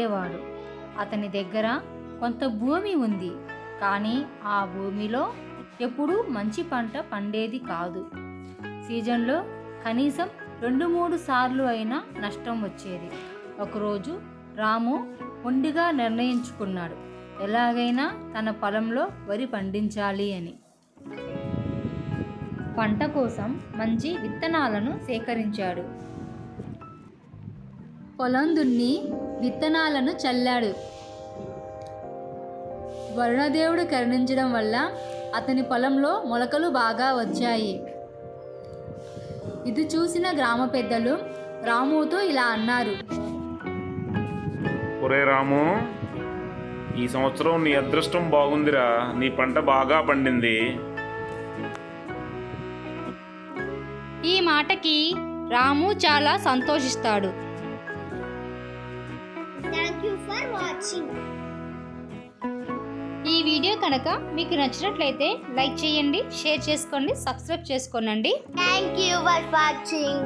ఉండేవాడు. అతని దగ్గర కొంత భూమి ఉంది, కానీ ఆ భూమిలో ఎప్పుడూ మంచి పంట పండేది కాదు. సీజన్లో కనీసం 2-3 సార్లు అయినా నష్టం వచ్చేది. ఒకరోజు రాము మొండిగా నిర్ణయించుకున్నాడు, ఎలాగైనా తన పొలంలో వరి పండించాలి అని. పంట కోసం మంచి విత్తనాలను సేకరించాడు. పొలం దున్ని విత్తనాలను చల్లాడు. వరుణదేవుడు కరుణించడం వల్ల అతని పొలంలో మొలకలు బాగా వచ్చాయి. ఇది చూసిన గ్రామ పెద్దలు రాముతో ఇలా అన్నారు. ఒరే రాము, ఈ సంవత్సరం నీ అదృష్టం బాగుందిరా, నీ పంట బాగా పండింది. ఈ మాటకి రాము చాలా సంతోషిస్తాడు. Thank you for watching. ఈ వీడియో కనుక మీకు నచ్చినట్లయితే లైక్ చేయండి, షేర్ చేసుకోండి, సబ్స్క్రైబ్ చేసుకోండి. Thank you for watching.